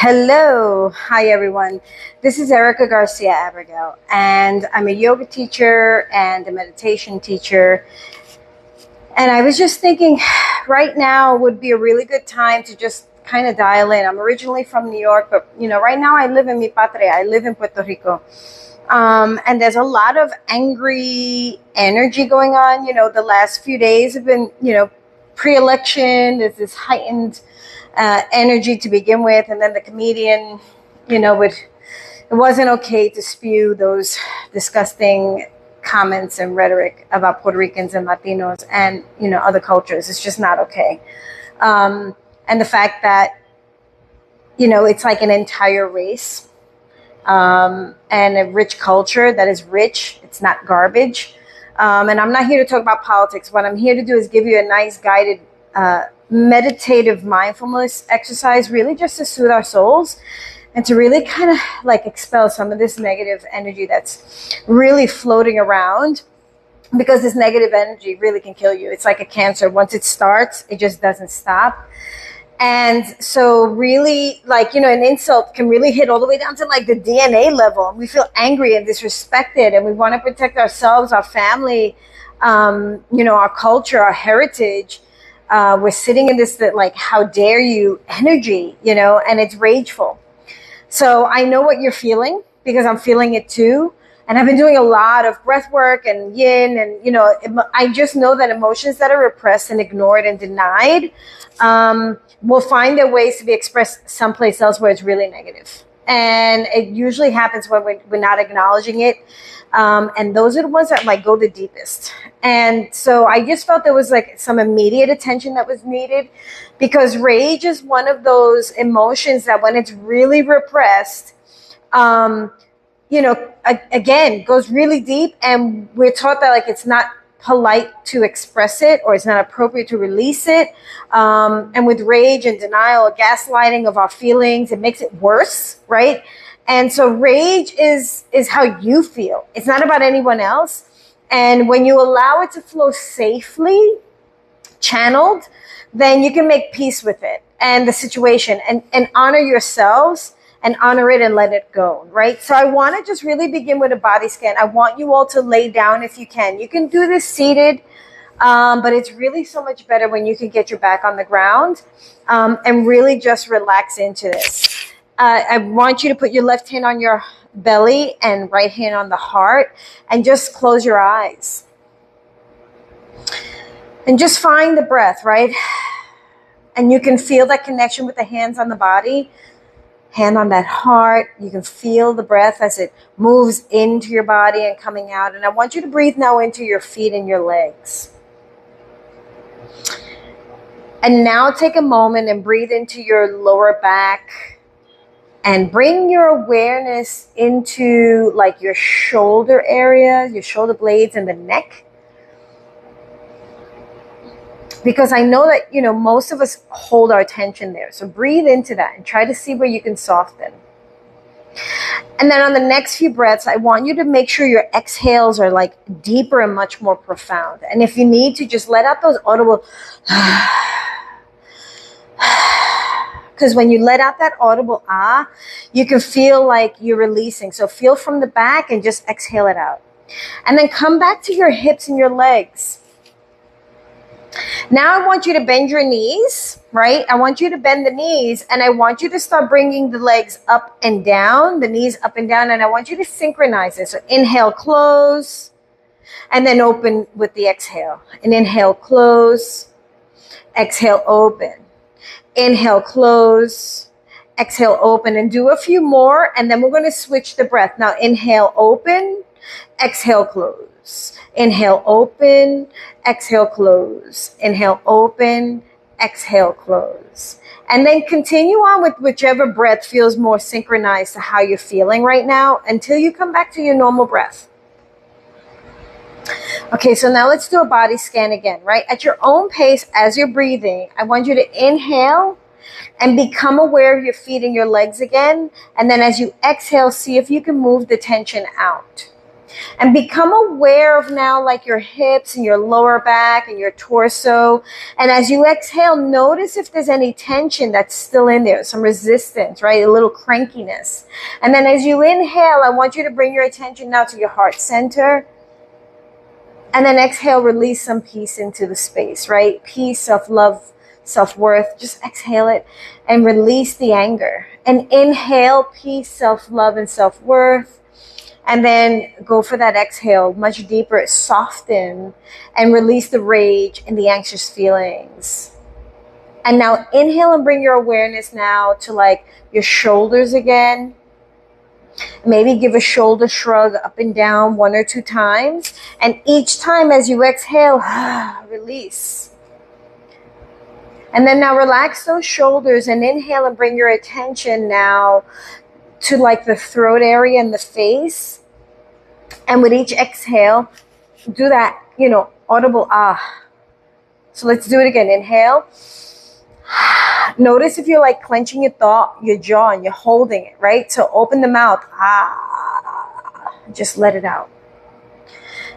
Hello. Hi, everyone. This is EricaGarciaYogaVida, and I'm a yoga teacher and a meditation teacher. And I was just thinking right now would be a really good time to just kind of dial in. I'm originally from New York, but, right now I live in mi patria. I live in Puerto Rico. And there's a lot of angry energy going on. The last few days have been, pre-election. There's this heightened energy to begin with, and then the comedian, it wasn't okay to spew those disgusting comments and rhetoric about Puerto Ricans and Latinos and other cultures. It's just not okay. And the fact that it's like an entire race and a rich culture that is rich. It's not garbage. And I'm not here to talk about politics. What I'm here to do is give you a nice guided meditative mindfulness exercise, really just to soothe our souls and to really kind of like expel some of this negative energy that's really floating around, because this negative energy really can kill you. It's like a cancer. Once it starts, it just doesn't stop. And so really, an insult can really hit all the way down to like the DNA level. And we feel angry and disrespected, and we want to protect ourselves, our family, our culture, our heritage. We're sitting in this, how dare you energy, and it's rageful. So I know what you're feeling, because I'm feeling it too. And I've been doing a lot of breath work and yin, and, I just know that emotions that are repressed and ignored and denied will find their ways to be expressed someplace else where it's really negative. And it usually happens when we're not acknowledging it. And those are the ones that go the deepest. And so I just felt there was some immediate attention that was needed, because rage is one of those emotions that when it's really repressed, again, goes really deep. And we're taught that it's not polite to express it, or it's not appropriate to release it. And with rage and denial, gaslighting of our feelings, it makes it worse, right? And so rage is how you feel. It's not about anyone else. And when you allow it to flow safely, channeled, then you can make peace with it and the situation, and honor yourselves and honor it and let it go, right? So I want to just really begin with a body scan. I want you all to lay down if you can. You can do this seated, but it's really so much better when you can get your back on the ground and really just relax into this. I want you to put your left hand on your belly and right hand on the heart, and just close your eyes. And just find the breath, right? And you can feel that connection with the hands on the body, hand on that heart. You can feel the breath as it moves into your body and coming out. And I want you to breathe now into your feet and your legs. And now take a moment and breathe into your lower back. And bring your awareness into your shoulder area, your shoulder blades and the neck. Because I know that, most of us hold our attention there. So breathe into that and try to see where you can soften. And then on the next few breaths, I want you to make sure your exhales are deeper and much more profound. And if you need to, just let out those audible because when you let out that audible you can feel like you're releasing. So feel from the back and just exhale it out. And then come back to your hips and your legs. Now I want you to bend your knees, right? I want you to bend the knees, and I want you to start bringing the legs up and down, the knees up and down, and I want you to synchronize it. So inhale, close, and then open with the exhale. And inhale, close, exhale, open. Inhale, close, exhale, open, and do a few more, and then we're going to switch the breath. Now inhale, open, exhale, close. Inhale, open, exhale, close. Inhale, open, exhale, close. And then continue on with whichever breath feels more synchronized to how you're feeling right now until you come back to your normal breath. Okay, so now let's do a body scan again, right? At your own pace as you're breathing, I want you to inhale and become aware of your feet and your legs again. And then as you exhale, see if you can move the tension out. And become aware of now like your hips and your lower back and your torso. And as you exhale, notice if there's any tension that's still in there, some resistance, right? A little crankiness. And then as you inhale, I want you to bring your attention now to your heart center. And then exhale, release some peace into the space, right? Peace, self-love, self-worth. Just exhale it and release the anger. And inhale, peace, self-love, and self-worth. And then go for that exhale, much deeper, soften, and release the rage and the anxious feelings. And now inhale and bring your awareness now to like your shoulders again. Maybe give a shoulder shrug up and down 1 or 2 times. And each time as you exhale, release. And then now relax those shoulders and inhale and bring your attention now to like the throat area and the face. And with each exhale, do that, audible ah. So let's do it again. Inhale. Notice if you're like clenching your jaw and you're holding it, right? So open the mouth. Ah. Just let it out.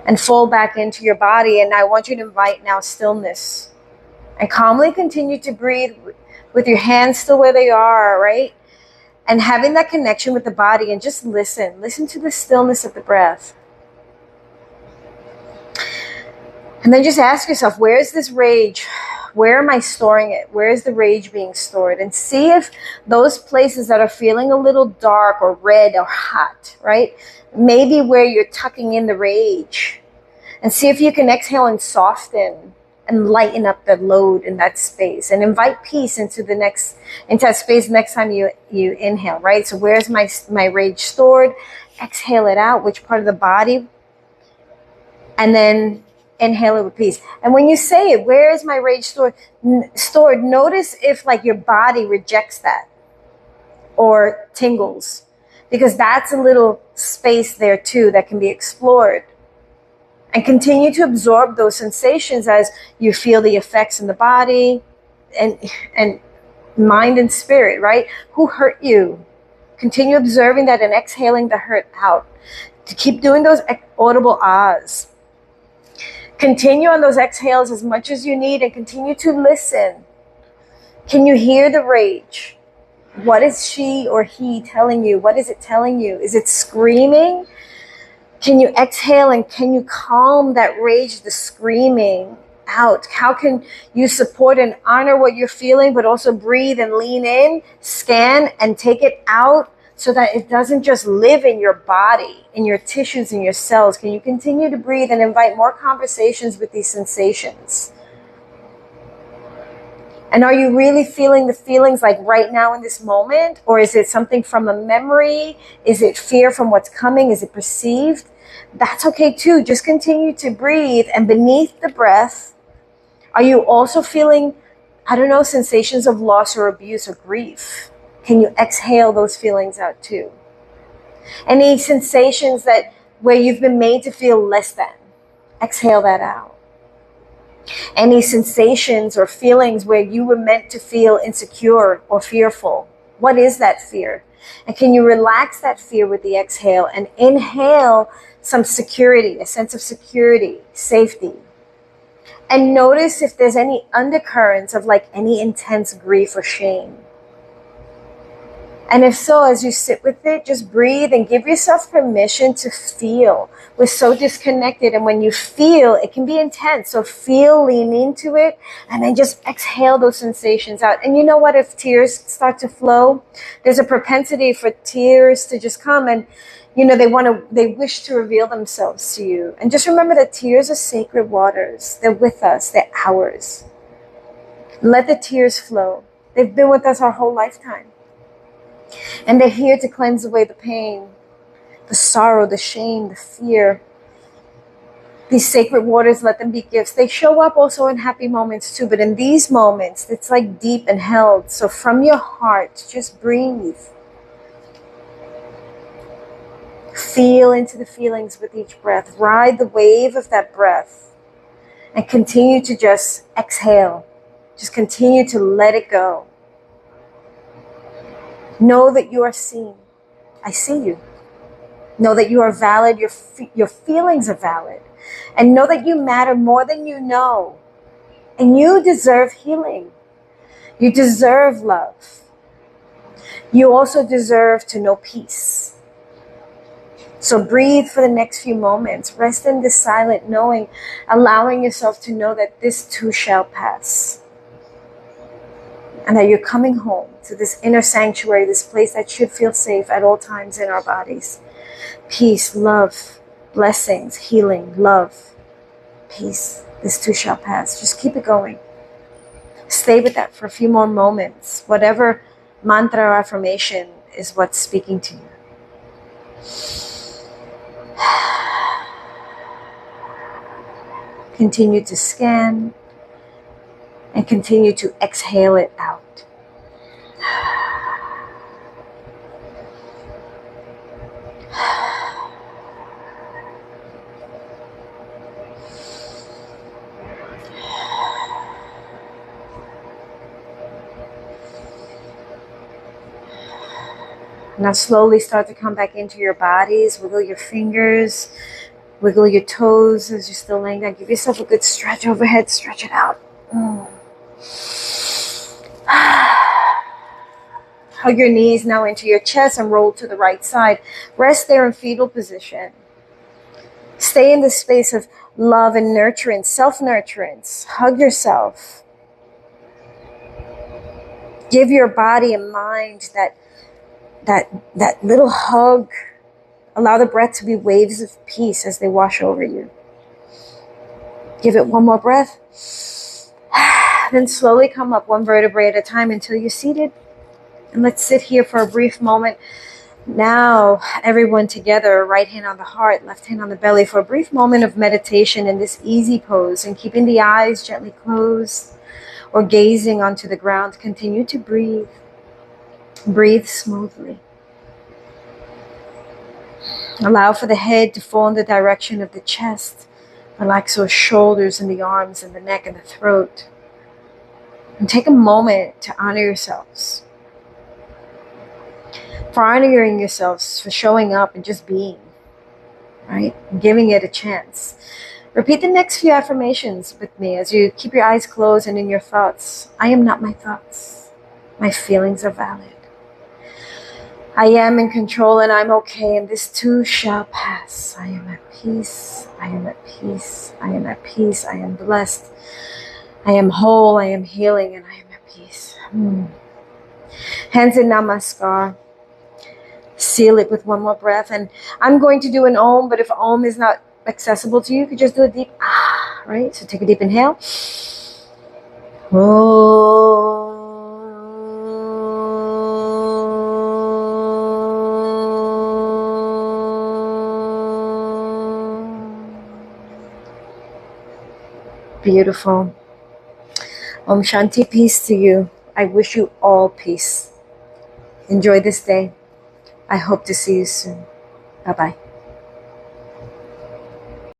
And fold back into your body. And I want you to invite now stillness. And calmly continue to breathe with your hands still where they are, right? And having that connection with the body and just listen. Listen to the stillness of the breath. And then just ask yourself, where is this rage? Where am I storing it? Where is the rage being stored? And see if those places that are feeling a little dark or red or hot, right? Maybe where you're tucking in the rage. And see if you can exhale and soften and lighten up the load in that space. And invite peace into that space next time you inhale, right? So where's my rage stored? Exhale it out. Which part of the body? And then inhale it with peace. And when you say it, where is my rage stored? Notice if like your body rejects that or tingles, because that's a little space there too that can be explored. And continue to absorb those sensations as you feel the effects in the body and mind and spirit, right? Who hurt you? Continue observing that and exhaling the hurt out. To keep doing those audible ahs. Continue on those exhales as much as you need and continue to listen. Can you hear the rage? What is she or he telling you? What is it telling you? Is it screaming? Can you exhale and can you calm that rage, the screaming out? How can you support and honor what you're feeling, but also breathe and lean in, scan and take it out so that it doesn't just live in your body, in your tissues, in your cells? Can you continue to breathe and invite more conversations with these sensations? And are you really feeling the feelings like right now in this moment? Or is it something from a memory? Is it fear from what's coming? Is it perceived? That's okay too. Just continue to breathe. And beneath the breath, are you also feeling, sensations of loss or abuse or grief? Can you exhale those feelings out too? Any sensations where you've been made to feel less than, exhale that out. Any sensations or feelings where you were meant to feel insecure or fearful, what is that fear? And can you relax that fear with the exhale and inhale some security, a sense of security, safety. And notice if there's any undercurrents of like any intense grief or shame. And if so, as you sit with it, just breathe and give yourself permission to feel. We're so disconnected, and when you feel, it can be intense. So feel, lean into it, and then just exhale those sensations out. And you know what? If tears start to flow, there's a propensity for tears to just come, and they wish to reveal themselves to you. And just remember that tears are sacred waters. They're with us. They're ours. Let the tears flow. They've been with us our whole lifetime. And they're here to cleanse away the pain, the sorrow, the shame, the fear. These sacred waters, let them be gifts. They show up also in happy moments too, but in these moments, it's like deep and held. So from your heart, just breathe. Feel into the feelings with each breath. Ride the wave of that breath and continue to just exhale. Just continue to let it go. Know that you are seen. I see you. Know that you are valid, your feelings are valid. And know that you matter more than you know. And you deserve healing. You deserve love. You also deserve to know peace. So breathe for the next few moments. Rest in this silent knowing, allowing yourself to know that this too shall pass. And that you're coming home to this inner sanctuary, this place that should feel safe at all times in our bodies. Peace, love, blessings, healing, love, peace. This too shall pass. Just keep it going. Stay with that for a few more moments. Whatever mantra or affirmation is what's speaking to you. Continue to scan and continue to exhale it out. Now slowly start to come back into your bodies. Wiggle your fingers. Wiggle your toes as you're still laying down. Give yourself a good stretch overhead. Stretch it out. Hug your knees now into your chest and roll to the right side. Rest there in fetal position. Stay in this space of love and nurturance, self-nurturance. Hug yourself. Give your body and mind that little hug. Allow the breath to be waves of peace as they wash over you. Give it one more breath. Then slowly come up one vertebrae at a time until you're seated. And let's sit here for a brief moment. Now, everyone together, right hand on the heart, left hand on the belly, for a brief moment of meditation in this easy pose, and keeping the eyes gently closed or gazing onto the ground. Continue to breathe. Breathe smoothly. Allow for the head to fall in the direction of the chest. Relax those shoulders and the arms and the neck and the throat. And take a moment to honor yourselves. For honoring yourselves, for showing up and just being, right? And giving it a chance. Repeat the next few affirmations with me as you keep your eyes closed and in your thoughts. I am not my thoughts. My feelings are valid. I am in control and I'm okay, and this too shall pass. I am at peace. I am at peace. I am at peace. I am blessed. I am whole. I am healing, and I am at peace. Hands in namaskar. Seal it with one more breath. And I'm going to do an om, but if om is not accessible to you, you could just do a deep right? So take a deep inhale. Beautiful. Om Shanti, peace to you. I wish you all peace. Enjoy this day. I hope to see you soon. Bye-bye.